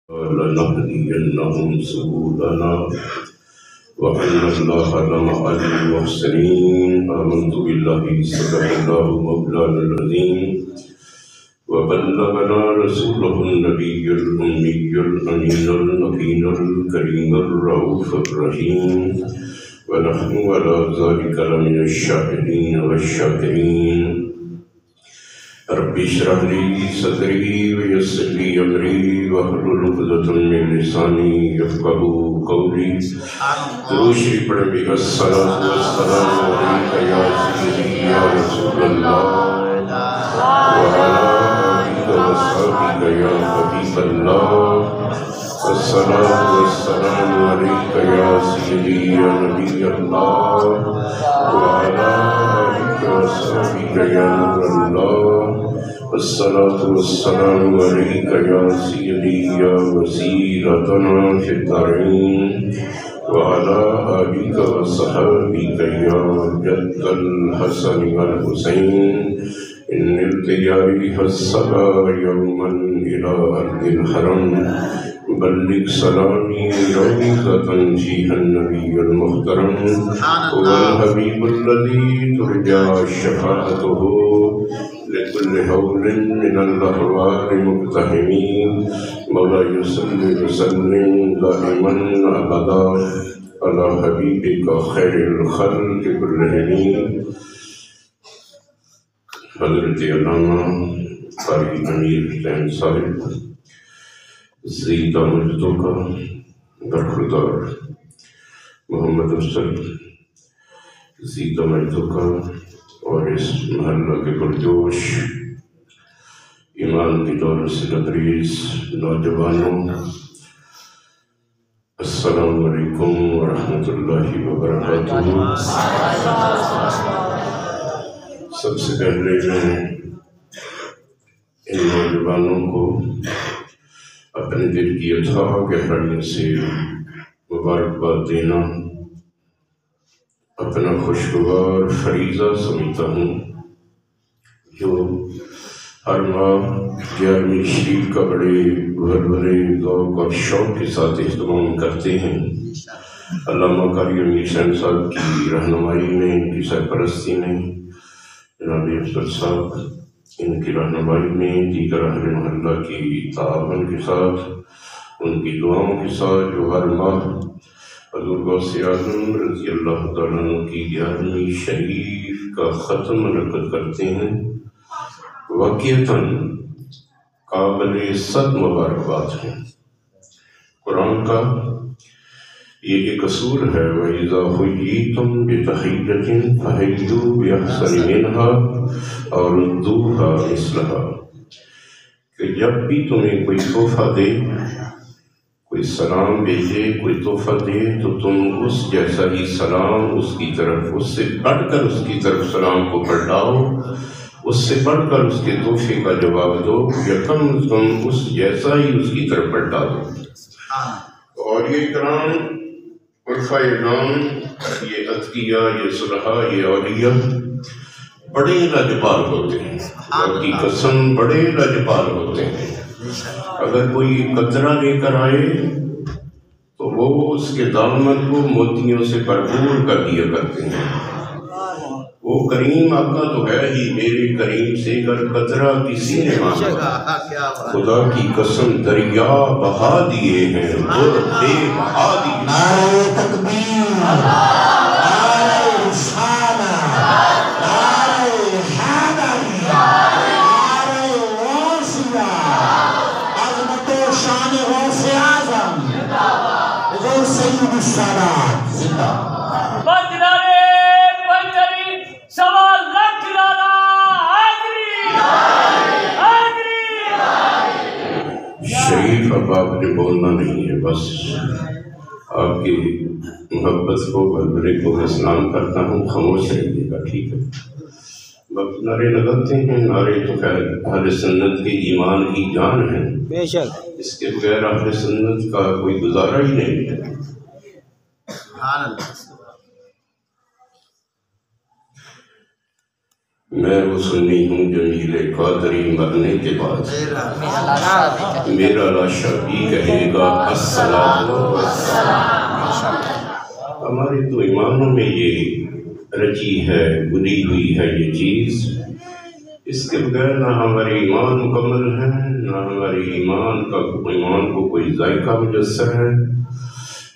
لنهدينهم سبلنا وأن الله لمع المحسنين. آمنت بالله صدق الله مولانا العظيم وبلغنا رسوله النبي الأمي الأمين المكين الكريم الرؤوف الرحيم ونحن على ذلك لمن الشاهدين والشاكرين. رب اشرح لي صدري ويسر لي أمري واحلل عقدة من لساني يفقهوا قولي. درود شریف پڑھیں بے الصلاۃ والسلام علیک یا سیدی یا رسول اللہ وعلی آلک وصحبک یا حبیب اللہ. الصلاۃ والسلام علیک یا سیدی یا نبی اللہ وعلی آلک وصحبک یا نور اللہ. الصلاۃ والسلام علیک یا سیدی یا وسیلتنا فی الدارین وعلى آلك وصحبك يا جد الحسن والحسين. إن التياريخ الصلاة يوما إلى أرض الحرم بلغ سلامي روضة فيها النبي المحترم والحبيب الذي ترجى شفاعته لكل هول من الأهوال مقتحمين. مولاي صل وسلم دائما أبدا على حبيبك خير الخلق كلهم. حضرت علامہ قاری امیر حسین صاحب زیدہ مجدوں کا برخوردار محمد افضل زیدہ مجدوں کا اور اس محلہ کے پرجوش ایمان کی دولت سے لبریز نوجوانوں، السلام علیکم ورحمۃ اللہ وبرکاتہ. سب سے پہلے میں ان نوجوانوں کو اپنے دل کی اتھاہ گہرائیوں سے مبارکباد دینا اپنا خوشگوار فریضہ سمجھتا ہوں، جو ہر ماہ 11ویں شریف کا بڑے بھرے ذوق اور شوق کے ساتھ اہتمام کرتے ہیں. علامہ قاری امیر حسین صاحب کی رہنمائی میں، ان کی سرپرستی میں، جناب افضل صاحب ان کی رہنمائی میں، دیگر اہل محلہ کی تعاون کے ساتھ، ان کی دعاؤں کے ساتھ، جو ہر ماہ حضور غوث اعظم رضی اللہ تعالیٰ عنہ کی 11ویں شریف کا ختم منعقد کرتے ہیں، واقعتاً قابل صد مبارکباد ہیں. قرآن کا یہ ایک اصول ہے، وَإِذَا حُيِّيتُم بِتَحِيَّةٍ فَحَيُّوا بِأَحْسَنَ مِنْهَا أَوْ رُدُّوهَا مِثْلَهَا، کہ جب بھی تمہیں کوئی تحفہ دے، کوئی سلام بھیجے، کوئی تحفہ دے، تو تم اس جیسا ہی سلام اس کی طرف، اس سے بڑھ کر اس کی طرف سلام کو پلٹاؤ، اس سے بڑھ کر اس کے تحفے کا جواب دو، یا کم از کم اس جیسا ہی اس کی طرف پلٹا دو. اور یہ کرام، عرفۂ نام، یہ عطیہ، یہ صلحاء، یہ اولیاء بڑے لاجواب ہوتے ہیں، اللہ کی قسم بڑے لاجواب ہوتے ہیں. اگر کوئی قطرہ لے کر آئے تو وہ اس کے دامن کو موتیوں سے بھرپور کر دیا کرتے ہیں. وہ کریم آقا تو ہے ہی، میرے کریم سے اگر قطرہ کسی نے مانگا، خدا کی قسم دریا بہا دیے ہیں، اور بے بہا دیے. نعرہ تکبیر، نعرہ رسالہ، نعرہ حیدر، نعرہ غوثیہ، عظمت و شان غوث اعظم، غوث سید السادات زندہ. شریف اب آپ نے بولنا نہیں ہے، بس آپ کی محبت کو، بلبلے کو میں سلام کرتا ہوں، خاموش رہیے گا، ٹھیک ہے؟ بس نعرے لگاتے ہیں، نعرے تو خیر اہل سنت کے ایمان کی جان ہے، بے شک اس کے بغیر اہل سنت کا کوئی گزارا ہی نہیں ہے. میں وہ سنی ہوں جمیل قادری مرنے کے بعد میرا لاشا بھی کہے گا السلام علیکم۔ ہمارے تو ایمانوں میں یہ رچی ہے، بنی ہوئی ہے یہ چیز، اس کے بغیر نہ ہمارے ایمان مکمل ہے، نہ ہمارے ایمان کو کوئی ذائقہ میسر ہے۔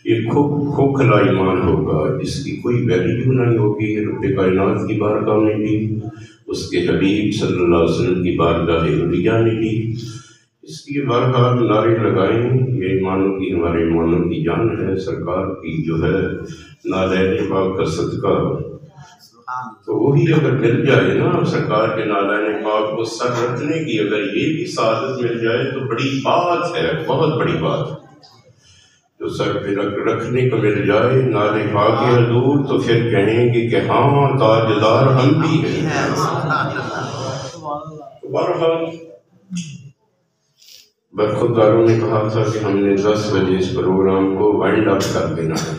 یہ کھوکھلا ایمان ہوگا، اس کی کوئی ویلیو نہیں ہوگی رب کائنات کی بارگاہ میں بھی، اس کے حبیب صلی اللہ علیہ وسلم کی بارگاہ علیہ میں بھی۔ اس لیے بہرحال نعرے لگائیں، یہ ایمانوں کی ہمارے ایمانوں کی جان ہے، سرکار کی جو ہے نالین پاک کا صدقہ، تو وہی اگر مل جائے نا سرکار کے نالین پاک کو سر رکھنے کی، اگر یہ بھی سعادت مل جائے تو بڑی بات ہے، بہت بڑی بات۔ جو سر پہ رکھنے کو مل جائے نالے پاک حضور تو پھر کہیں گے کہ ہاں تاجدار ہم بھی ہیں۔ بہرحال برخورداروں نے کہا تھا کہ ہم نے 10 بجے اس پروگرام کو وائنڈ اپ کر دینا ہے،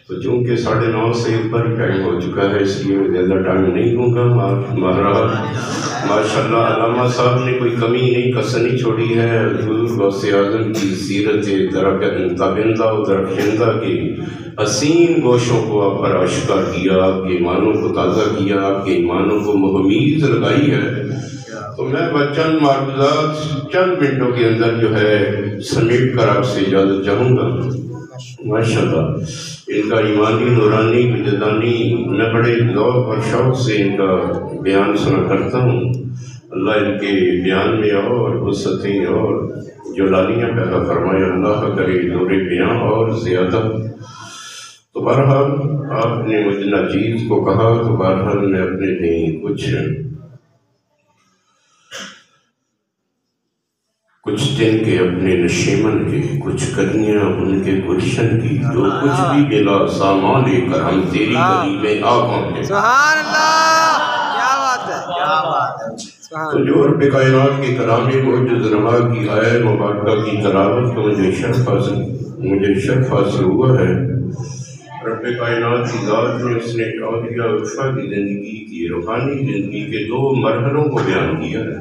تو چونکہ 9:30 سے اوپر ٹائم ہو چکا ہے اس لیے زیادہ ٹائم نہیں ہوگا۔ ماشاءاللہ علامہ صاحب نے کوئی کمی نہیں کسر نہیں چھوڑی ہے، حضور غوث اعظم کی سیرت تابندہ و درخشندہ کے حسین گوشوں کو آپ پر آشکار کیا، آپ کے ایمانوں کو تازہ کیا، آپ کے ایمانوں کو مہمیز لگائی ہے۔ تو میں چند معروضات چند منٹوں کے اندر جو ہے سمیٹ کر آپ سے اجازت چاہوں گا۔ ماشاءاللہ ان کا ایمانی نورانی وجدانی میں بڑے ذوق اور شوق سے ان کا بیان سنا کرتا ہوں۔ اللہ ان کے بیان میں اور وسعتیں اور جلالیاں پیدا فرمائے، اللہ کرے نور بیان اور زیادہ۔ تو بہرحال آپ نے مجھے ناچیز کو کہا تو بہرحال میں اپنے لیے کچھ دن کے اپنے نشیمن کے، کچھ کلیاں ان کے گلشن کی، جو کچھ بھی ملا سامان لے کر ہم تیری گلی میں آ پہنچے۔ سبحان اللہ، کیا بات ہے، کیا بات ہے۔ تو جو رب کائنات کی کلام معجز نما کی آیت مبارکہ کی تلاوت کو مجھے شرف حاصل ہوا ہے۔ رب کائنات کی ذات نے اس نے اولیاء عرفہ کی زندگی کی روحانی زندگی کے 2 مرحلوں کو بیان کیا ہے۔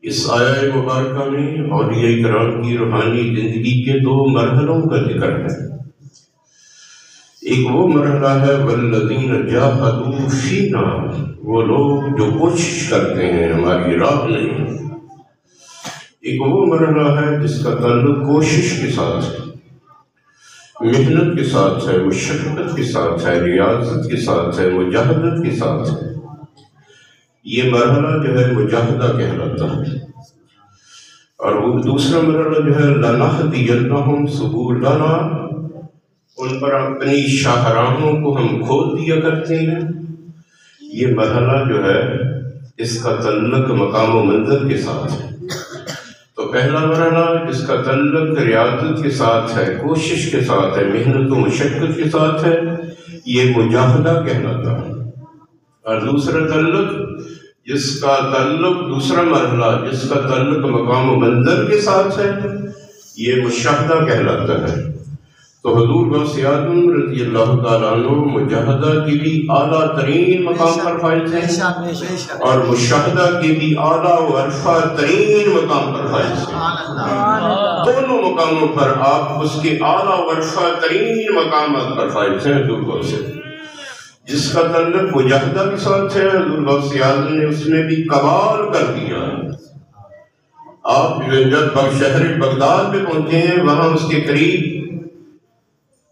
اس آیت مبارکہ میں اولیاء کرام کی روحانی زندگی کے 2 مرحلوں کا ذکر ہے۔ ایک وہ مرحلہ ہے والذین جاہدوا فینا، وہ لوگ جو کوشش کرتے ہیں ہماری راہ میں۔ ایک وہ مرحلہ ہے جس کا تعلق کوشش کے ساتھ ہے، محنت کے ساتھ ہے، مشقت کے ساتھ ہے، ریاضت کے ساتھ ہے، مجاہدت کے ساتھ ہے۔ یہ مرحلہ جو ہے مجاہدہ کہلاتا ہے۔ اور وہ دوسرا مرحلہ جو ہے لَنَهْدِيَنَّهُمْ سُبُلَنَا، ان پر اپنی شاہراہوں کو ہم کھول دیا کرتے ہیں۔ یہ مرحلہ جو ہے اس کا تعلق مقام و منزل کے ساتھ ہے۔ تو پہلا مرحلہ جس کا تعلق ریاضت کے ساتھ ہے، کوشش کے ساتھ ہے، محنت و مشقت کے ساتھ ہے، یہ مجاہدہ کہلاتا ہے۔ اور دوسرا تعلق دوسرا مرحلہ جس کا تعلق مقام و منظر کے ساتھ ہے، یہ مشاہدہ کہلاتا ہے۔ تو حضور غوث اعظم رضی اللہ تعالیٰ عنہ مجاہدہ کی بھی اعلیٰ ترین مقام پر فائز ہیں اور مشاہدہ کی بھی اعلیٰ و عرفہ ترین مقام پر فائز ہیں۔ دونوں مقاموں پر آپ اس کے اعلیٰ و عرفہ ترین مقامات پر فائز ہیں حضور غوث اعظم۔ جس کا تعلق مجاہدہ کے ساتھ ہے، حضور غوث اعظم نے اس میں بھی کمال کر دیا۔ آپ جب شہر بغداد میں پہنچے ہیں، وہاں اس کے قریب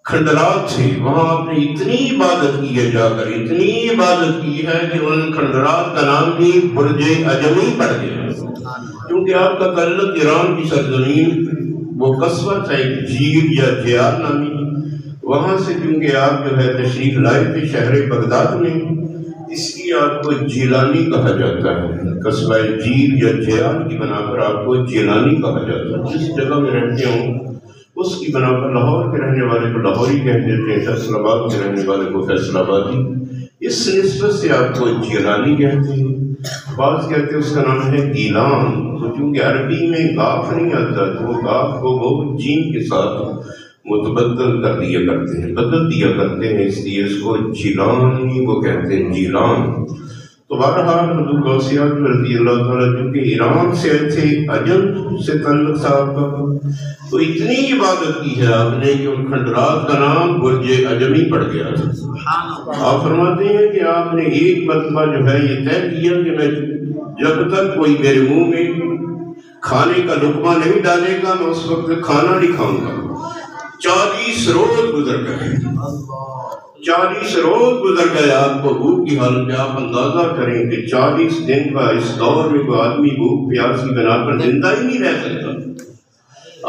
کھنڈرات تھے، وہاں آپ نے اتنی عبادت کی ہے، جا کر اتنی عبادت کی ہے کہ ان کھنڈرات کا نام بھی برج عجمی پڑ گیا، کیونکہ آپ کا تعلق ایران کی سرزمین وہ قصبہ تھا ایک جھیل یا جیار نامی، وہاں سے کیونکہ آپ جو ہے تشریف لائے تھے شہر بغداد میں، اس لیے آپ کو جیلانی کہا جاتا ہے۔ قصبہ جیل یا جیال کی بنا پر آپ کو جیلانی کہا جاتا ہے۔ جس جگہ میں رہتے ہوں اس کی بنا پر لاہور کے رہنے والے کو لاہوری کہہ دیتے ہیں، فیصل آباد کے رہنے والے کو فیصل آبادی، اس نسبت سے آپ کو جیلانی کہتے ہیں۔ بعض کہتے ہیں اس کا نام ہے گیلان، تو چونکہ عربی میں گاف نہیں آتا تو وہ گاف کو وہ جیم کے ساتھ متبدل کر دیا کرتے ہیں، بدل دیا کرتے ہیں، اس لیے اس کو جیلانی وہ کہتے ہیں، جیلان۔ تو بہرحال حضور غوث اعظم رضی اللہ تعالیٰ چونکہ ایران سے تھے، عجم سے تعلق تھا آپ کا، تو اتنی عبادت کی ہے آپ نے کہ ان کھنڈرات کا نام برج عجمی پڑ گیا تھا۔ آپ فرماتے ہیں کہ آپ نے ایک مرتبہ جو ہے یہ طے کیا کہ میں جب تک کوئی میرے منہ میں کھانے کا لقمہ نہیں ڈالے گا میں اس وقت کھانا نہیں کھاؤں گا۔ 40 روز گزر گئے، 40 روز گزر گئے آپ کو بھوک کی حالت میں۔ آپ اندازہ کریں کہ 40 دن کا اس دور میں کوئی آدمی بھوک پیاس کی بنا پر زندہ ہی نہیں رہ سکتا۔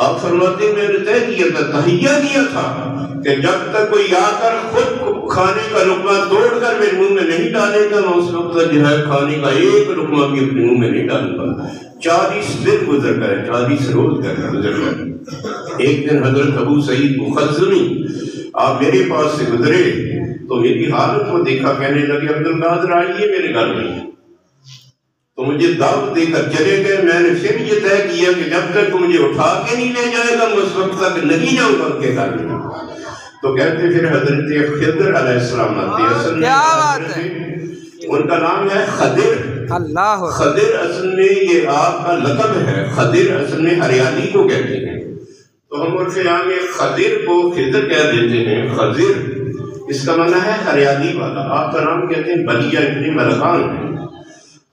آپ فرماتے ہیں میں نے طے کیا تھا، تہیہ کیا تھا کہ جب تک کوئی آ کر خود کھانے کا لقمہ توڑ کر میرے منہ میں نہیں ڈالے گا میں اس وقت جو ہے کھانے کا ایک لقمہ بھی اپنے منہ میں نہیں ڈالوں گا۔ 40 دن گزر گئے، 40 روز گزر گئے۔ ایک دن حضرت ابو سعید مخزمی آپ میرے پاس سے گزرے تو میری حالت کو دیکھا، کہنے لگے عبدالقادر آئیے میرے گھر میں، تو مجھے دعوت دے کر چلے گئے۔ میں نے پھر یہ طے کیا کہ جب تک مجھے اٹھا کے نہیں لے جائے گا میں اس وقت تک نہیں جاؤں گا ان کے گھر میں۔ تو کہتے پھر حضرت خضر علیہ السلام آتے، اصل میں ان کا نام ہے خضر۔ اللہ خضر اصل میں یہ آپ کا لقب ہے، خضر اصل میں ہریالی کو کہتے ہیں، تو ہم عرف عام میں خضر کو خضر کہہ دیتے ہیں۔ خضر اس کا معنی ہے ہریالی والا۔ آپ کا نام کہتے ہیں بلیہ ابن ملغان ہے۔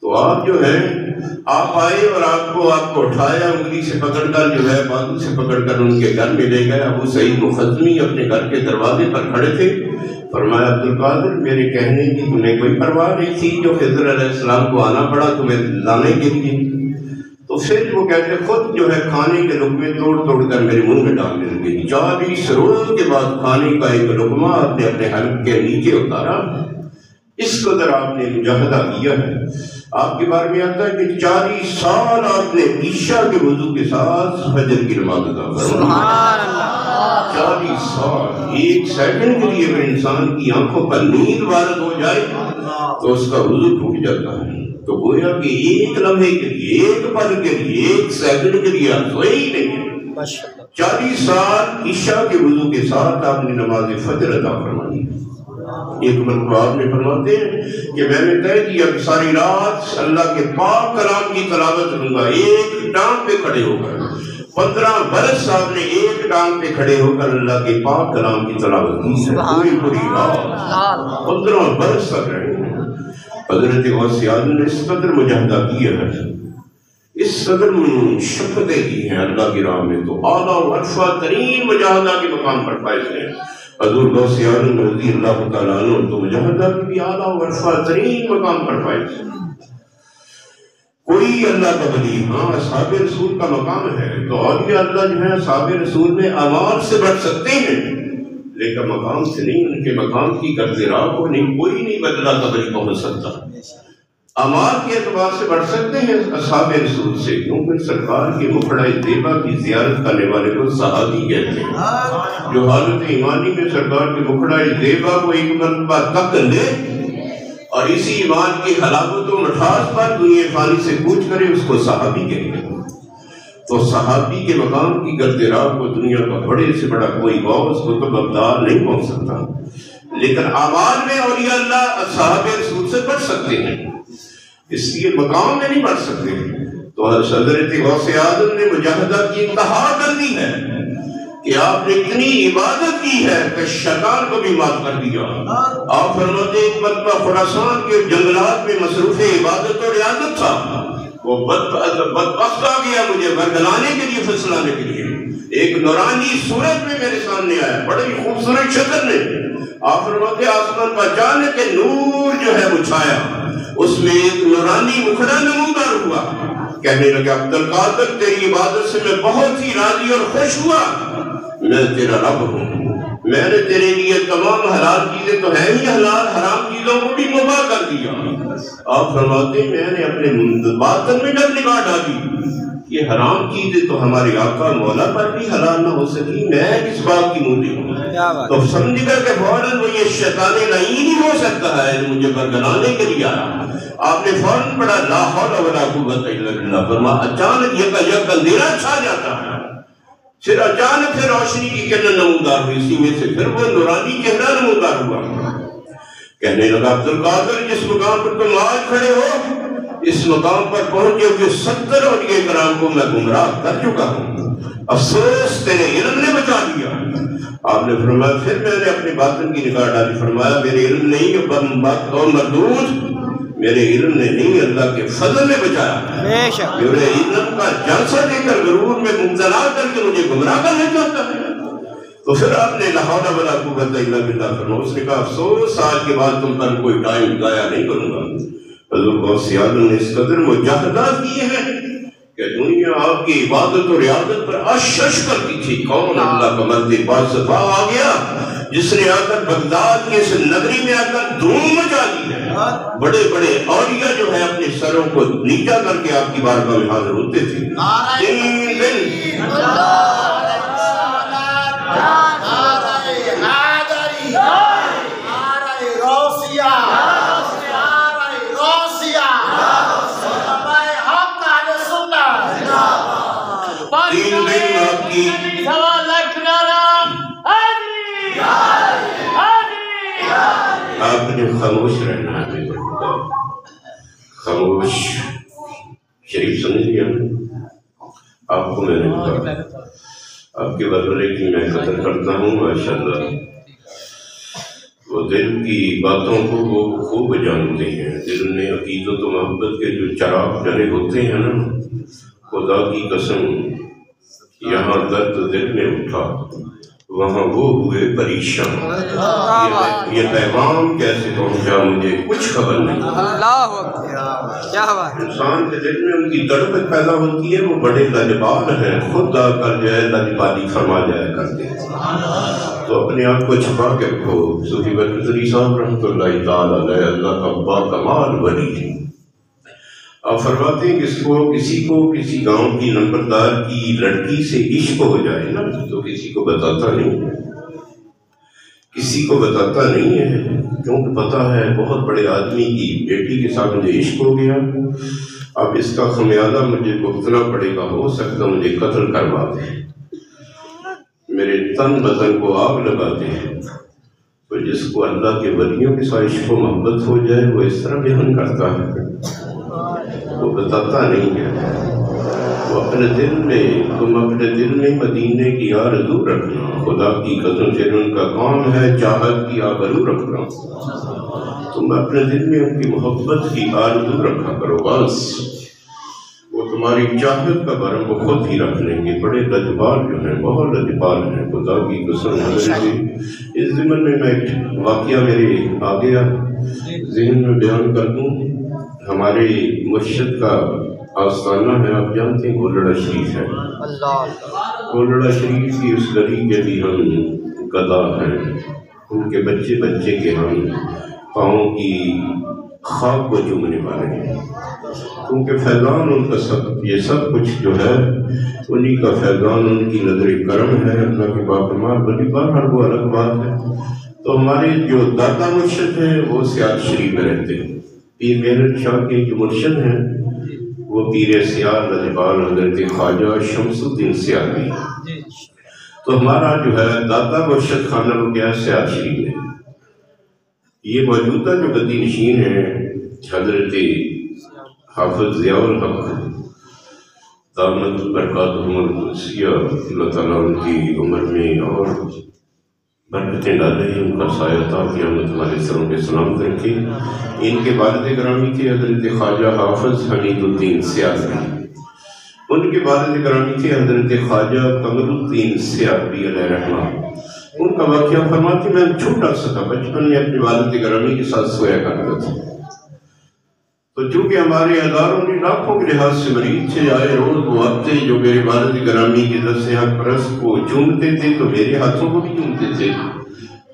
تو آپ جو ہے آپ آئے اور آپ کو اٹھایا، انگلی سے پکڑ کر جو ہے بازو سے پکڑ کر ان کے گھر میں لے گئے۔ ابو سعید مخزمی اپنے گھر کے دروازے پر کھڑے تھے۔ فرمایا عبدالقادر میرے کہنے کی تمہیں کوئی پرواہ نہیں تھی جو خضر علیہ السلام کو آنا پڑا تمہیں لانے کے لیے؟ تو پھر وہ کہتے خود جو ہے کھانے کے لقمے توڑ توڑ کر میرے منہ میں ڈالنے لگے۔ 40 روز کے بعد کھانے کا ایک لقمہ آپ نے اپنے حلق کے نیچے اتارا۔ اس قدر آپ نے مجاہدہ کیا ہے۔ آپ کے بارے میں آتا ہے کہ 40 سال آپ نے عشاء کے وضو کے ساتھ فجر کی نماز ادا فرمائی۔ 40 سال، ایک سیکنڈ کے لیے اگر انسان کی آنکھوں پر نیند وارد ہو جائے تو اس کا وضو ٹوٹ جاتا ہے۔ تو گویا کہ ایک لمحے کے لیے، ایک پل کے لیے، ایک سیکنڈ کے لیے آپ سوئے ہی نہیں ہیں۔ 40 سال عشاء کے وضو کے ساتھ آپ نے نماز فجر ادا فرمائی۔ ایک مرتبہ آپ نے فرماتے ہیں کہ میں نے طے کیا کہ ساری رات اللہ کے پاک کلام کی تلاوت کروں گا، ایک ٹانگ پہ کھڑے ہو کر۔ 15 برس آپ نے ایک ٹانگ پہ کھڑے ہو کر اللہ کے پاک کلام کی تلاوت کی ہے، پوری پوری رات 15 برس تک رہے ہیں۔ حضرت غوث اعظم نے اس قدر مجاہدہ کیا ہے، اس قدر شفقتیں کی ہیں اللہ کی راہ میں، تو اعلیٰ و ارفع ترین مجاہدہ کے مقام پر فائز ہیں حضور غوث اعظم رضی اللہ تعالیٰ عنہ۔ تو مجاہدہ کی بھی اعلیٰ و ارفع ترین مقام پر فائز ہیں۔ کوئی اللہ کا ولی، ہاں اصحاب رسول کا مقام ہے، تو اولیاء اللہ جو ہے اصحاب رسول میں اعمال سے بڑھ سکتے ہیں لیکن مقام سے نہیں، ان کے مقام کی کرتے راہ کو نہیں، کوئی نہیں بدلا قبری پہنچ سکتا۔ اعمال کے اعتبار سے بڑھ سکتے ہیں اصحاب رسول سے، کیونکہ سرکار کے مکھڑہ طیبہ کی زیارت کرنے والے کو صحابی کہتے ہیں۔ جو حالت ایمانی میں سرکار کے مکھڑہ طیبہ کو ایک مرتبہ تک لے اور اسی ایمان کی حلاوت و مٹھاس پر دنیا فانی سے پوچھ کرے، اس کو صحابی کہتے ہیں۔ تو صحابی کے مقام کی گرد راہ کو دنیا کا بڑے سے بڑا کوئی غوث قطب ابدال نہیں پہنچ سکتا، لیکن اعمال میں اولیاء اللہ اصحاب رسول سے بڑھ سکتے ہیں، اس لیے مقام میں نہیں بڑھ سکتے۔ تو حضرت غوث اعظم نے مجاہدہ کی انتہا کر دی ہے کہ آپ نے اتنی عبادت کی ہے کہ شیطان کو بھی مات کر دیا۔ آپ فرماتے ایک مرتبہ خراسان کے جنگلات میں مصروف عبادت اور ریاضت تھا، وہ بدبخت آ گیا مجھے برگلانے کے لیے، پھسلانے کے لیے۔ ایک نورانی صورت میں میرے سامنے آیا، بڑی خوبصورت شکل میں۔ آپ فرماتے آسمان کا اچانک کے نور جو ہے وہ چھایا، اس میں ایک نورانی مکھڑا نمودار ہوا۔ کہنے لگا عبدالقادر تیری عبادت سے میں بہت ہی راضی اور خوش ہوا، میں تیرا رب ہوں، میں نے تیرے لیے تمام حلال چیزیں تو ہیں ہی حلال، حرام چیزوں کو بھی مباح کر دیا۔ آپ فرماتے میں نے اپنے باطن میں جب نگاہ ڈالی یہ حرام چیزیں تو ہمارے آقا مولا پر بھی حلال نہ ہو سکی، میں کس بات کی مولی ہوں؟ تو سمجھ کر کہ فوراً وہ یہ شیطان لعین ہی ہو سکتا ہے مجھے برگلانے کے لیے آیا۔ آپ نے فوراً پڑھا لا حول ولا قوت الا باللہ، فرما اچانک یک اندھیرا چھا جاتا ہے، پھر اچانک سے روشنی کی کرن نمودار ہوئی، اسی میں سے پھر وہ نورانی چہرہ نمودار ہوا۔ کہنے لگا عبد القادر جس مقام پر تم آج کھڑے ہو، اس مقام پر پہنچے ہوئے 70 اولیاء کرام کو میں گمراہ کر چکا ہوں، افسوس تیرے علم نے بچا دیا۔ آپ نے فرمایا پھر میں نے اپنے باطن کی نگاہ ڈالی، فرمایا میرے علم نہیں اور مردود، میرے علم نے نہیں اللہ کے فضل نے بچایا، میرے علم کا جلسہ دے کر غرور میں مبتلا کر کے مجھے گمراہ کرنا چاہتا ہے۔ تو پھر آپ نے لا حول ولا قوت الا باللہ فرمایا، اس نے کہا افسوس آج کے بعد تم پر کوئی ٹائم ضائع نہیں کروں گا۔ حضور غوث اعظم نے اس قدر مجاہدات کیے ہیں کہ دنیا آپ کی عبادت اور ریاضت پر اشش کرتی تھی۔ کون اللہ کا مرد باصفا آ گیا جس نے آ کر بغداد کی اس نگری میں آ کر دھوم مچا دی ہے۔ بڑے بڑے اولیاء جو ہے اپنے سروں کو نیچا کر کے آپ کی بارگاہ میں حاضر ہوتے تھے۔ آپ نے خاموش رہنا ہے، خاموش شریف سمجھ لیا۔ آپ کو میں نے کہا آپ کے بدلے کی میں قدر کرتا ہوں ماشاءاللہ، وہ دل کی باتوں کو وہ خوب جانتے ہیں۔ دل میں عقیدت و محبت کے جو چراغ جلے ہوتے ہیں نا، خدا کی قسم یہاں درد دل میں اٹھا وہاں وہ ہوئے پریشان۔ یہ پیغام کیسے پہنچا مجھے کچھ خبر نہیں۔ انسان کے دل میں ان کی تڑپت پیدا ہوتی ہے، وہ بڑے لجپال ہیں، خود آ کر جو ہے لجپالی فرما جایا کرتے ہیں۔ تو اپنے آپ کو چھپا کے رکھو۔ صوفی برکتری صاحب رحمۃ اللہ تعالی علیہ اللہ کا باکمال ولی تھی۔ آپ فرماتے ہیں کسی کو کسی گاؤں کی نمبردار کی لڑکی سے عشق ہو جائے نا تو کسی کو بتاتا نہیں ہے، کسی کو بتاتا نہیں ہے، کیونکہ پتا ہے بہت بڑے آدمی کی بیٹی کے ساتھ مجھے عشق ہو گیا، اب اس کا خمیازہ مجھے بھگتنا پڑے گا، ہو سکتا مجھے قتل کروا دے، میرے تن بدن کو آگ لگا دے۔ تو جس کو اللہ کے ولیوں کے ساتھ عشق و محبت ہو جائے وہ اس طرح بیان کرتا ہے، وہ بتاتا نہیں ہے۔ وہ اپنے دل میں، تم اپنے دل میں مدینے کی آرزو رکھنا، خدا کی قسم سے ان کا کام ہے چاہت کی آبرو رکھنا۔ تم اپنے دل میں ان کی محبت کی آرزو رکھا کرو، بس وہ تمہاری چاہت کا برم وہ خود ہی رکھ لیں گے۔ بڑے لجپال جو ہیں، بہت لجپال ہیں، خدا کی قسم۔ اس ضمن میں ایک واقعہ میرے آ گیا ذہن میں بیان کر دوں۔ ہمارے مرشد کا آستانہ ہے، آپ جانتے ہیں گولڑا شریف ہے، گولڑا شریف کی اس گلی کے بھی ہم گدا ہیں، ان کے بچے بچے کے ہم پاؤں کی خاک کو چومنے والے ہیں، کیونکہ فیضان ان کا سب، یہ سب کچھ جو ہے انہی کا فیضان، ان کی نظر کرم ہے، اللہ کے باکمال ولی ہر وہ الگ بات ہے۔ تو ہمارے جو دادا مرشد ہیں وہ سیال شریف میں رہتے ہیں، پیر مہرت شاہ کے جو مرشد ہیں وہ پیر سیال لجپال حضرت خواجہ شمس الدین سیالی۔ تو ہمارا جو ہے دادا مرشد خانہ رکیا سیال شریف ہے۔ یہ موجودہ جو گدی نشین ہیں حضرت حافظ ضیاء الحق دامت برکاتہم القدسیہ، اللہ تعالیٰ ان کی عمر میں اور برکتیں ڈالے، ان کا سایہ تھا قیامت ہمارے سروں پہ سلامت رکھے۔ ان کے والد گرامی تھے حضرت خواجہ حافظ حمید الدین سیاسی، ان کے والد گرامی تھے حضرت خواجہ قمر الدین سیاسی علیہ رحمہ۔ ان کا واقعہ فرماتے میں چھوٹا سا تھا، بچپن میں اپنے والد گرامی کے ساتھ سویا کرتا تھا، تو چونکہ ہمارے ہزاروں نے لاکھوں کے لحاظ سے مریض تھے، آئے روز وہ آتے جو میرے والد گرامی کی دست حق پرست کو چومتے تھے تو میرے ہاتھوں کو بھی چومتے تھے۔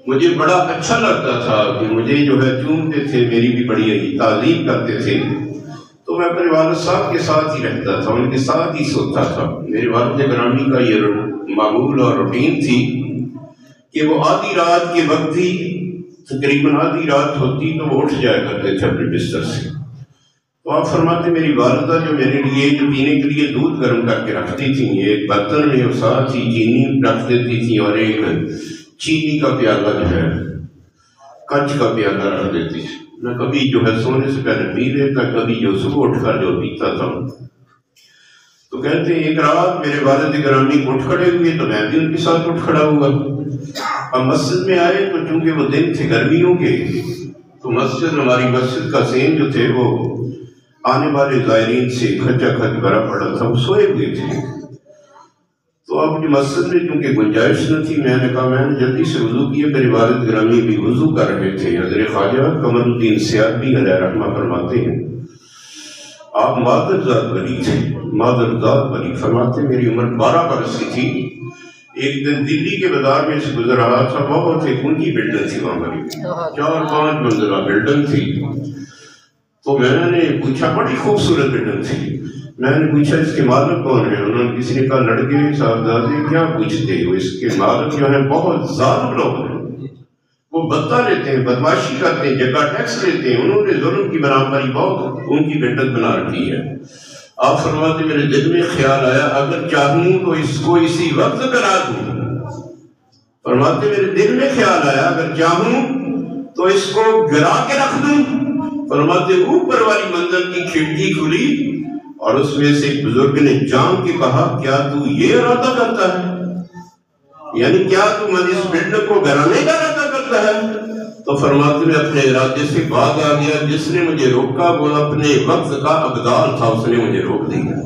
مجھے بڑا اچھا لگتا تھا کہ مجھے جو ہے چومتے تھے، میری بھی بڑی تعظیم کرتے تھے، تو میں اپنے والد صاحب کے ساتھ ہی رہتا تھا، ان کے ساتھ ہی سوتا تھا۔ میرے والد گرامی کا یہ معمول اور روٹین تھی کہ وہ آدھی رات کے وقت ہی، تقریباً آدھی رات ہوتی تو وہ اٹھ جایا کرتے تھے اپنے بستر سے، تو آپ فرماتے میری والدہ جو میرے لیے جو پینے کے لیے دودھ گرم کر کے رکھتی تھیں، ایک برتن میں اور ساتھ ہی چینی رکھ دیتی تھیں اور ایک چینی کا پیالہ جو ہے کچ کا پیالہ رکھ دیتی تھی. میں کبھی جو ہے سونے سے پہلے پی لیتا، کبھی جو صبح اٹھ کر جو پیتا تھا. تو کہتے ہیں ایک رات میرے والد گرامی اٹھ کھڑے ہوئے تو میں بھی ان کے ساتھ اٹھ کھڑا ہوا. اب مسجد میں آئے تو چونکہ وہ دن تھے گرمیوں کے، تو مسجد ہماری مسجد کا سین جو تھے وہ آنے والے زائرین سے کھچا کھچ بھرا پڑا تھا، وہ سوئے ہوئے تھے. تو اب جو مسجد میں چونکہ گنجائش نہ تھی، میں نے کہا میں نے جلدی سے وضو کیا. میرے والد گرامی بھی وضو کر رہے تھے. حضرت خواجہ قمر الدین سیالبی علیہ رحمہ فرماتے ہیں آپ مادر ذات ولی تھے، مادر ذات ولی. فرماتے میری عمر 12 برس کی تھی. ایک دن دلی کے بازار میں سے گزر رہا تھا، بہت ایک اونچی بلڈنگ تھی وہاں پر، 4-5 منزلہ بلڈنگ تھی. تو میں نے پوچھا، بڑی خوبصورت بلڈنگ تھی. میں نے پوچھا اس کے مالک کون ہیں؟ انہوں نے کسی نے کہا لڑکے صاحبزادے کیا پوچھتے ہو، اس کے مالک جو ہیں بہت ظالم لوگ ہیں، وہ بدلہ لیتے ہیں، بدماشی کرتے ہیں، جگہ ٹیکس لیتے ہیں. انہوں نے ظلم کی بنا پر ہی بہت اونچی بلڈنگ بنا رکھی ہے. آپ فرماتے میرے دل میں خیال آیا اگر چاہوں تو اس کو اسی وقت کرا دوں. فرماتے میرے دل میں خیال آیا اگر چاہوں تو اس کو گرا کے رکھ دوں. فرماتے اوپر والی منزل کی کھڑکی کھلی اور اس میں سے ایک بزرگ نے جان کے کہا کیا تو یہ ارادہ کرتا ہے، یعنی کیا تو میں اس بلڈنگ کو گرانے کا ارادہ کرتا ہے؟ تو فرماتے میں اپنے ارادے سے باز آ گیا. جس نے مجھے روکا وہ اپنے وقت کا ابدال تھا، اس نے مجھے روک دیا.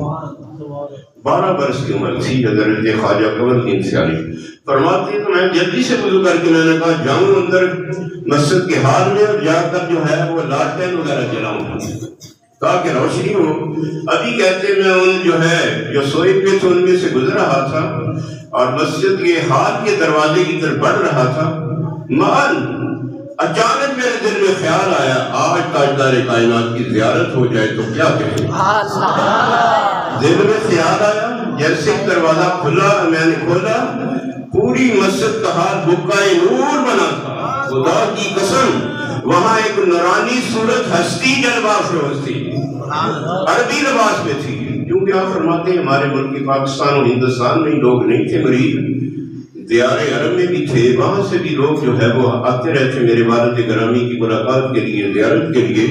12 برس کی عمر تھی حضرت خواجہ قمر الدین سیالبی. فرماتے تو میں جلدی سے وضو کر کے میں نے کہا جاؤں اندر مسجد کے حال میں اور جا کر جو ہے وہ لالٹین وغیرہ جلاؤں تاکہ روشنی ہو. ابھی کہتے میں ان جو ہے جو سوئے پہ تھے ان میں سے گزر رہا تھا اور مسجد کے حال کے دروازے کی طرف بڑھ رہا تھا. مان اچانک میرے دل میں خیال آیا آج تاجدار کائنات کی زیارت ہو جائے تو کیا کہیں. دل میں خیال آیا جیسے دروازہ کھلا میں نے کھولا، پوری مسجد کا حال بکائے نور بنا تھا. خدا کی قسم وہاں ایک نورانی صورت ہستی جلوہ افروز تھی، عربی لباس میں تھی. کیونکہ آپ فرماتے ہیں ہمارے ملک پاکستان اور ہندوستان میں لوگ نہیں تھے غریب، دیار عرب میں بھی تھے، وہاں سے بھی لوگ جو ہے وہ آتے رہتے میرے والد گرامی کی ملاقات کے لیے، زیارت کے لیے.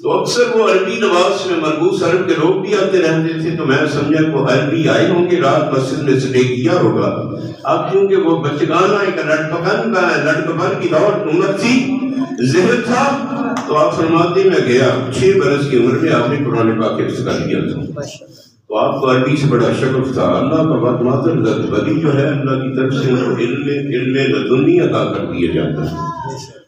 تو اکثر وہ عربی لباس میں ملبوس عرب کے لوگ بھی آتے رہتے تھے. تو میں سمجھا وہ عربی آئے ہوں گے رات مسجد میں سٹے کیا ہوگا. اب کیونکہ وہ بچگانہ ایک لڑکپن کی دور عمر تھی، ذہن تھا. تو آپ فرماتے میں گیا 6 برس کی عمر میں آپ نے قرآن پاک حفظ کر لیا تھا. تو آپ کو عربی سے بڑا شغف تھا. اللہ کا بات ماتر ولی جو ہے اللہ کی طرف سے علم لدنی عطا کر دیا جاتا ہے.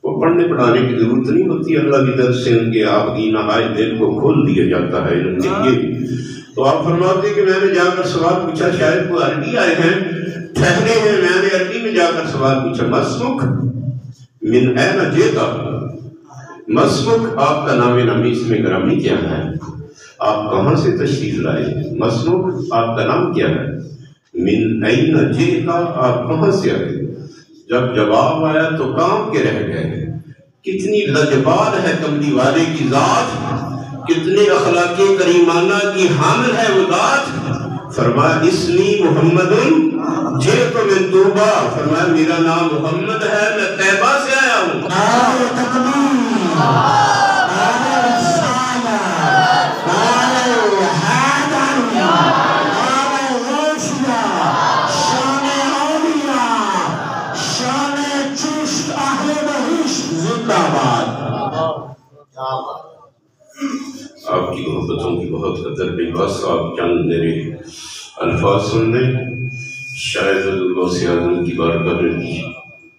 وہ پڑھنے پڑھانے کی ضرورت نہیں ہوتی، اللہ کی طرف سے ان کے آپ کی نہایت دل کو کھول دیا جاتا ہے علم کے لیے. تو آپ فرماتے کہ میں نے جا کر سوال پوچھا، شاید وہ عربی آئے ہیں ٹھہرے ہیں. میں نے عربی میں جا کر سوال پوچھا، مسمک من این جیتا، مسمک آپ کا نام نمیس میں گرامی کیا ہے، آپ کہاں سے تشریف لائے؟ مسمک آپ کا نام کیا ہے؟ من این جیتا آپ کہاں سے آئے؟ جب جواب آیا تو کام کے رہ گئے. کتنی لجبال ہے کملی والے کی ذات، کتنے اخلاق کریمانہ کی حامل ہے وہ ذات. فرمایا اسمی محمد جئت من طوبہ، فرمایا میرا نام محمد ہے، میں طیبہ سے آیا ہوں. آپ کی محبتوں کی بہت قدر بھی، بس آپ چند میرے الفاظ سن لیں. شاید اللہ سے اعظم کی بارگاہ میں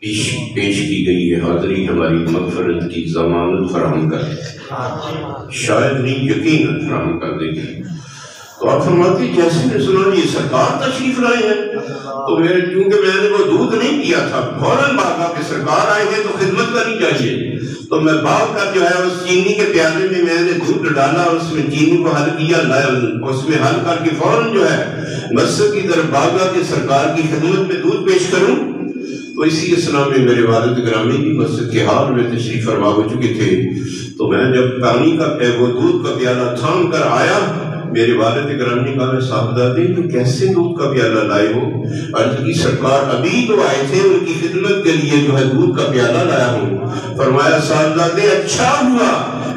پیش کی گئی ہے حاضری ہماری مغفرت کی ضمانت فراہم کر دے، شاید نہیں یقیناً فراہم کر دے گی. تو آپ فرماتی جیسے میں سنا یہ سرکار تشریف لائے ہیں تو میرے کیونکہ میں نے وہ دودھ نہیں پیا تھا، فوراً بھاگا کہ سرکار آئے ہیں تو خدمت کرنی چاہیے. تو میں بھاگ کر جو ہے اس چینی کے پیالے میں نے دودھ ڈالا اور اس میں چینی کو حل کیا، اس میں حل کر کے فوراً جو ہے مسجد کی طرف بھاگا کہ سرکار کی خدمت میں دودھ پیش کروں. تو اسی اسلام میں میرے والد گرامی بھی مسجد کے حال میں تشریف فرما ہو چکے تھے، تو میں جب پانی کا وہ دودھ کا پیالہ تھام کر آیا، میرے والد گرامی نے کہا صاحبزادے یہ کیسے دودھ کا پیالہ لائے ہو؟ عرض کی سرکار ابھی تو آئے تھے، ان کی خدمت کے لیے جو ہے دودھ کا پیالہ لایا ہوں۔ فرمایا صاحبزادے اچھا ہوا،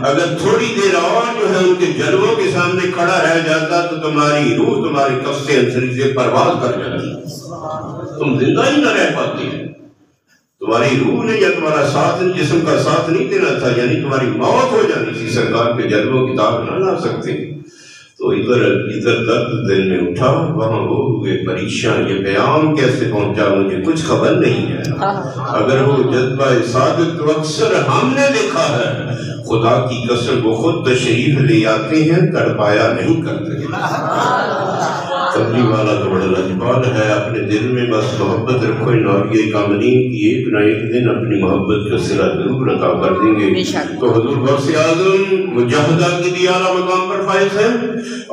اگر تھوڑی دیر اور جو ہے ان کے جلووں کے سامنے کھڑا رہ جاتا تو تمہاری روح تمہاری کف سے انسری سے پرواز کر جاتی، تم زندہ ہی نہ رہ پاتے، تمہاری روح نے یا تمہارا ساتھ جسم کا ساتھ نہیں دینا تھا، یعنی تمہاری موت ہو جانی تھی، سرکار کے جلووں کی داغ نہ لا سکتے۔ تو ادھر درد دل میں اٹھا، وہاں وہ ہوئے پریشان، یہ پیام کیسے پہنچا مجھے کچھ خبر نہیں ہے، اگر وہ جذبہ صادق تو اکثر ہم نے دیکھا ہے، خدا کی قسم وہ خود تشریف لے آتے ہیں، تڑپایا نہیں کرتے۔ تبلیغ والا تو بڑا لجپال ہے، اپنے دل میں بس محبت رکھو، نوریہ کاملین کی ایک نہ ایک دن اپنی محبت کا صلہ ضرور عطا کر دیں گے۔ تو حضور غوث اعظم مجاہدہ کے بھی اعلیٰ مقام پر فائز ہیں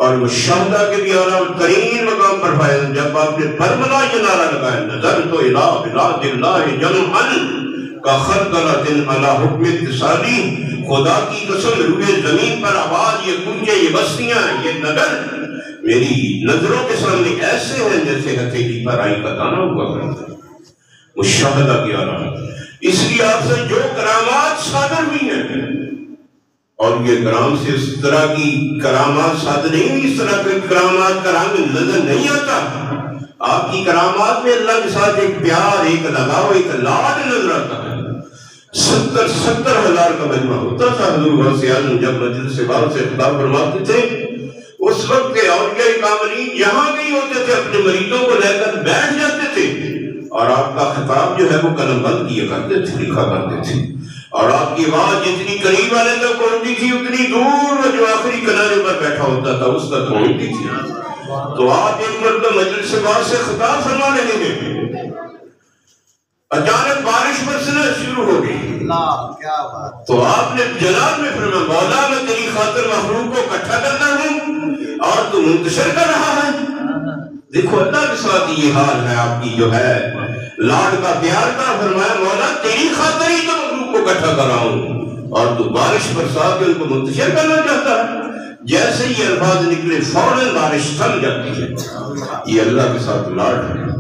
اور مشاہدہ کے بھی اعلیٰ ترین مقام پر فائز ہیں۔ جب آپ نے برملا یہ نعرہ لگایا، نظر تو الہ بلاد اللہ جمعن کا خلق دن علی حکم اتصالی، خدا کی قسم روئے زمین پر آواز یہ گونجے، یہ بستیاں، یہ نگر میری نظروں کے سامنے ایسے ہیں جیسے ہتھیلی پر آئی کا دانہ ہوا کرتا ہے۔ مشاہدہ کیا رہا، اس لیے آپ سے جو کرامات صادر ہوئی ہیں، اور یہ کرام سے اس طرح کی کرامات صادر نہیں ہوئی، اس طرح کی کرامات کا رنگ نظر نہیں آتا۔ آپ کی کرامات میں اللہ کے ساتھ ایک پیار، ایک لگاؤ، ایک لاڈ نظر آتا ہے۔ 70,000 کا مجمع ہوتا تھا، حضور غوث اعظم جب مجلس بال سے خطاب فرماتے تھے، اس وقت کے اولیاء کاملین جہاں کہیں ہوتے تھے اپنے مریدوں کو لے کر بیٹھ جاتے تھے، اور آپ کا خطاب جو ہے وہ قلم بند کیا کرتے تھے، لکھا کرتے تھے، اور آپ کی آواز جتنی قریب والے تک پہنچتی تھی اتنی دور وہ جو آخری کنارے پر بیٹھا ہوتا تھا اس تک پہنچتی تھی۔ تو آپ ایک مرتبہ مجلس بال سے خطاب فرما رہے ہیں، اچانک بارش برسنا شروع ہو گئی، تو آپ نے جلال میں فرمایا مولا میں تیری خاطر مخلوق کو اکٹھا کرتا ہوں اور تو منتشر کر رہا ہے۔ دیکھو اللہ کے ساتھ یہ حال ہے آپ کی جو ہے لاڈ کا پیار کا، فرمایا مولا تیری خاطر ہی تو مخلوق کو اکٹھا کر رہا ہوں، اور تو بارش برسا کے ان کو منتشر کرنا چاہتا ہے۔ جیسے یہ الفاظ نکلے فوراً بارش تھم جاتی ہے، یہ اللہ کے ساتھ لاڈ ہے۔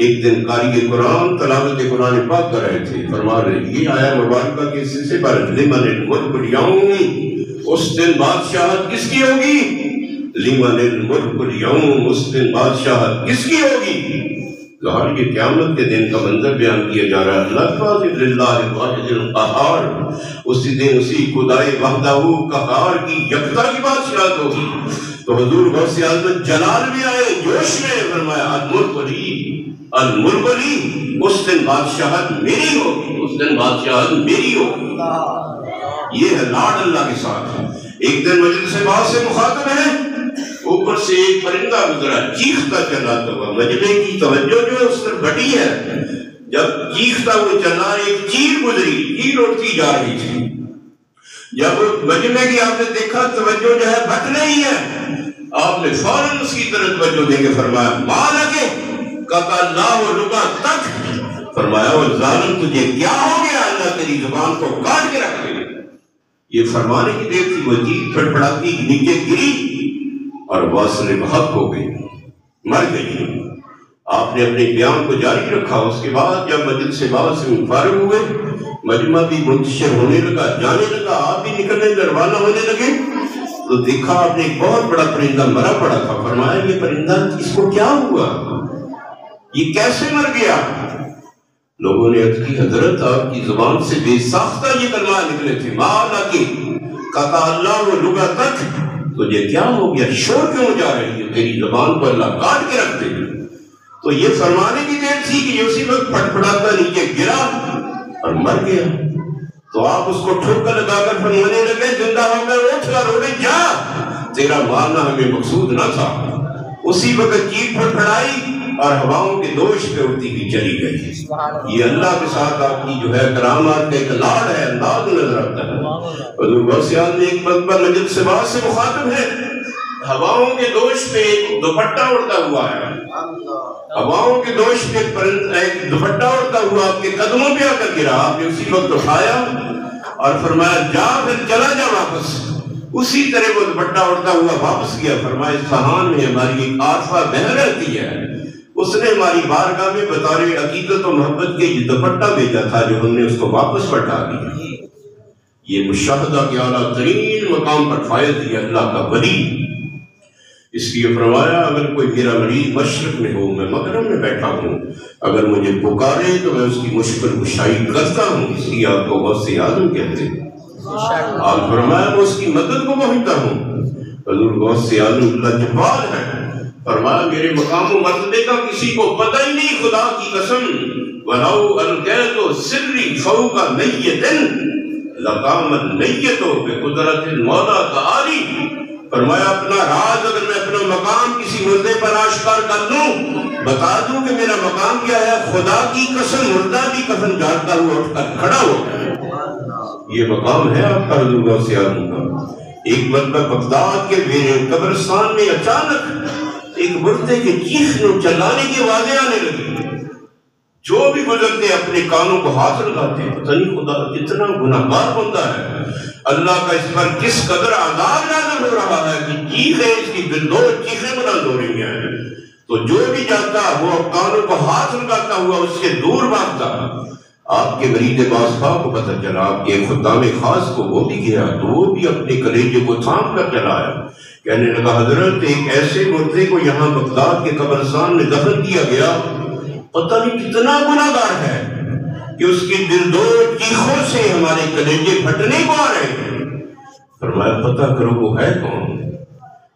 ایک دن قاری قرآن تلاوت قرآن پاک کر رہے تھے، فرما رہے یہ آیا مبارکہ کے سلسلے پر لمن الملک اليوم، اس دن بادشاہت کس کی ہوگی؟ لمن الملک اليوم، اس دن بادشاہت کس کی ہوگی؟ ظاہر یہ قیامت کے دن کا منظر بیان کیا جا رہا ہے۔ لا فاضل للہ الواحد القہار، اسی دن اسی خدائے وحدہ قہار کی یکتا کی بادشاہت ہوگی۔ تو حضور غوث اعظم جلال میں آئے، جوش میں فرمایا الملک لی، الملک لی، اس دن بادشاہت میری ہوگی، اس دن بادشاہت میری ہوگی۔ یہ ہے لاڈ اللہ کے ساتھ۔ ایک دن مجلس بال سے مخاطب ہے، اوپر سے ایک پرندہ گزرا چیختا چلاتا ہوا، مجمع کی توجہ جو اس پر بٹی ہے، جب چیختا وہ چلا ایک چیل گزری، چیل اڑتی جا رہی تھی، جب مجمع کی آپ نے دیکھا توجہ جو ہے بٹ نہیں ہے، آپ نے فوراً اس کی طرف توجہ دے کے فرمایا ماں لگے کہا اللہ لگا تک، فرمایا وہ ظالم تجھے کیا ہو گیا، اللہ تیری زبان کو کاٹ کے رکھ دے۔ یہ فرمانے کی دیر تھی، وہ چیز پھٹ پڑاتی نیچے گری اور واصل بحق ہو گئی، مر گئی۔ آپ نے اپنے بیان کو جاری رکھا۔ اس کے بعد جب مجلس بال سے فارغ ہوئے، مجمع بھی منتشر ہونے لگا، جانے لگا، آپ بھی نکلنے روانہ ہونے لگے، تو دیکھا آپ نے ایک بہت بڑا پرندہ مرا پڑا تھا۔ فرمایا یہ پرندہ اس کو کیا ہوا، یہ کیسے مر گیا؟ لوگوں نے عرض کی حضرت آپ کی زبان سے بے ساختہ یہ کلمہ نکلے تھے، مالا کی کہا اللہ و لگا تک، تجھے کیا ہو گیا، شور کیوں جا رہی ہے، تیری زبان کو اللہ کاٹ کے رکھ دے۔ تو یہ فرمانے کی دیر تھی کہ اسی وقت پھٹ پھڑاتا نیچے گرا اور مر گیا۔ تو آپ اس کو ٹھوکر لگا کر فرمانے لگے زندہ ہو کر اٹھ کر رونے جا، تیرا مارنا ہمیں مقصود نہ تھا۔ اسی وقت چیخ پھٹ پھڑائی اور ہواؤں کے دوش پہ اڑتی ہوئی چلی گئی۔ یہ اللہ کے ساتھ آپ کی جو ہے کرامات کا ایک لاڈ ہے، انداز نظر آتا ہے۔ حضور غوث اعظم نے ایک مرتبہ مجلس بال سے مخاطب ہے، ہواؤں کے دوش پہ ایک دوپٹہ اڑتا ہوا ہے، ہواؤں کے دوش پہ ایک دوپٹہ اڑتا ہوا آپ کے قدموں پہ آ کر گرا، آپ نے اسی وقت اٹھایا اور فرمایا جا پھر چلا جا واپس۔ اسی طرح وہ دوپٹہ اڑتا ہوا واپس گیا۔ فرمایا اصفہان میں ہماری ایک عارفہ بہن رہتی ہے، اس نے ہماری بارگاہ میں بطور عقیدت و محبت کے یہ دوپٹہ بھیجا تھا جو ہم نے اس کو واپس لوٹا دیا۔ یہ مشاہدہ کے اعلیٰ ترین مقام پر فائز دیا اللہ کا ولی۔ اس لیے فرمایا اگر کوئی میرا مریض مشرق میں ہو، میں مغرب میں بیٹھا ہوں، اگر مجھے پکارے تو میں اس کی مشکل کشائی کرتا ہوں۔ اس لیے آپ کو غوث اعظم کہتے ہیں۔ آپ فرمایا میں اس کی مدد کو پہنچتا ہوں۔ حضور غوث اعظم اللہ جبار ہے۔ فرمایا میرے مقام و مرتبے کا کسی کو پتہ ہی نہیں، خدا کی قسم وَلَوْ أَلْقَيْتُ سِرِّي فَوْقَ مَيِّتٍ لَقَامَ الْمَيِّتُ بِقُدْرَةِ الْمَوْلَى تَعَالِی۔ فرمایا اپنا راز اگر میں اپنا مقام کسی مردے پر آشکار کر دوں، بتا دوں کہ میرا مقام کیا ہے، خدا کی قسم مردہ بھی کفن جاتا ہوا اٹھ کر کھڑا ہو گیا۔ یہ مقام ہے آپ کا حضور غوث اعظم کا۔ ایک مرتبہ بغداد کے قبرستان میں اچانک ایک مردے کے چیخنے اور چلانے کی آوازیں آنے لگی۔ جو بھی گزرتے اپنے کانوں کو ہاتھ لگاتے، پتہ نہیں خدا کتنا گناہگار بندہ ہے، اللہ کا اس پر کس قدر عذاب نازل ہو رہا ہے کہ چیخیں اس کی دلدور چیخیں بلند ہو رہی ہیں۔ تو جو بھی جاتا وہ کانوں کو ہاتھ لگاتا ہوا اس سے دور بھاگتا۔ آپ کے مرید باصفا کو پتہ چلا، آپ کے خدام خاص کو وہ بھی گیا تو وہ بھی اپنے کلیجے کو تھام کر چلا آیا، کہنے لگا حضرت ایک ایسے مردے کو یہاں بغداد کے قبرستان میں دفن کیا گیا، پتہ نہیں کتنا گناہگار ہے کہ اس کی دلدور چیخوں سے ہمارے کلیجے پھٹنے کو آ رہے ہیں۔ فرمایا پتہ کرو وہ ہے کون؟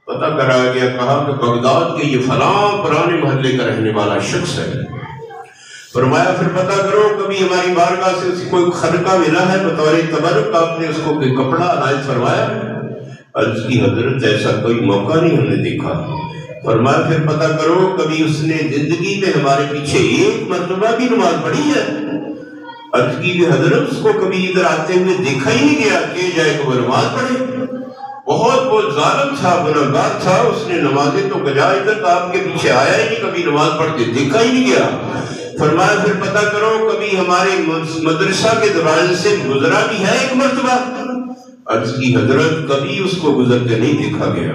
پتہ کرایا گیا، کہا کہ بغداد کے یہ فلاں پرانے محلے کا رہنے والا شخص ہے۔ فرمایا پھر پتہ کرو کبھی ہماری بارگاہ سے اس کوئی خرقہ ملا ہے بطور تبرک، آپ نے اس کو کوئی کپڑا عنایت فرمایا؟ عرض کی حضرت ایسا کوئی موقع نہیں ہم نے دیکھا۔ فرمایا پھر پتہ کرو کبھی اس نے زندگی میں ہمارے پیچھے ایک مرتبہ بھی نماز پڑھی ہے؟ عرض کی کہ حضرت اس کو کبھی ادھر آتے ہوئے دیکھا ہی نہیں گیا کہ جائے کہ وہ نماز پڑھے۔ بہت ظالم تھا، گناہگار تھا، اس نے نمازیں تو بجائے تک آپ کے پیچھے آیا ہی نہیں، کبھی نماز پڑھتے دیکھا ہی نہیں گیا۔ فرمایا پھر پتہ کرو کبھی ہمارے مدرسہ کے دروازے سے گزرا بھی ہے ایک مرتبہ؟ عرض کی حضرت کبھی اس کو گزرتے نہیں دیکھا گیا۔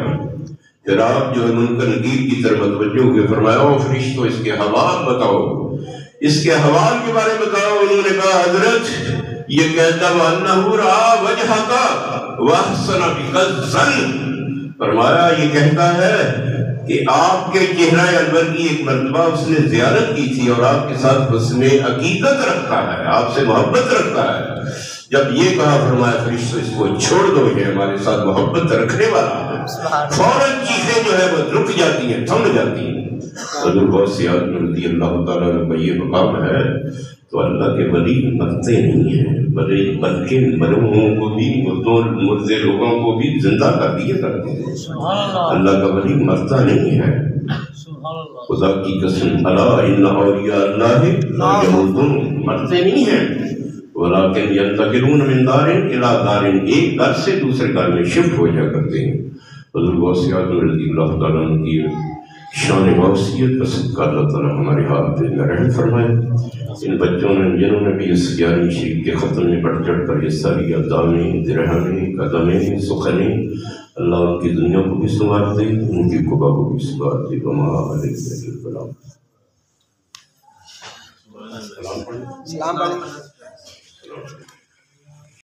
پھر آپ جو ہے منکر نکیر کی طرف متوجہ ہوئے، فرمایا او فرشتوں اس کے حوال بتاؤ، اس کے حوال کے بارے میں بتاؤ۔ انہوں نے کہا حضرت یہ کہتا وَأَنَّهُ رَأَى وَجْهَكَ وَأَحْسَنَ بِكَ الظَّنَّ۔ فرمایا یہ کہتا ہے کہ آپ کے چہرہ انور کی ایک مرتبہ اس نے زیارت کی تھی اور آپ کے ساتھ حسن عقیدت رکھتا ہے، آپ سے محبت رکھتا ہے۔ جب یہ کہا فرمایا فرشتوں اس کو چھوڑ دو، یہ ہمارے ساتھ محبت رکھنے والا ہے۔ فوراً چیزیں جو ہے وہ رک جاتی ہیں، تھم جاتی ہیں۔ حضور غوث اعظم رضی اللہ تعالیٰ کا یہ مقام ہے تو اللہ کے ولی مرتے نہیں ہیں، بلکہ مرحوموں کو بھی مردے لوگوں کو بھی زندہ کر دیے کرتے ہیں۔ اللہ کا ولی مرتا نہیں ہے۔ خدا کی قسم الا ان اولیاء اللہ لا یموتون، مرتے نہیں ہیں، ولیکن ینتقلون من دار الی دار، ایک گھر سے دوسرے گھر میں شفٹ ہو جا کرتے ہیں۔ حضور غوث اعظم رضی اللہ تعالیٰ عنہ کی شان غوثیت کا صدقہ اللہ تعالیٰ ہمارے ہاتھ میں رحم فرمائے۔ ان بچوں نے جنہوں نے بھی اس 11ویں شریف کے ختم میں بڑھ چڑھ کر حصہ لیا، دامیں، درہمیں، قدمیں، سخنیں، اللہ ان کی دنیا کو بھی سنوار دے، ان کی قبا کو بھی سنوار دے۔ وما علیہ السلام۔ السلام علیکم۔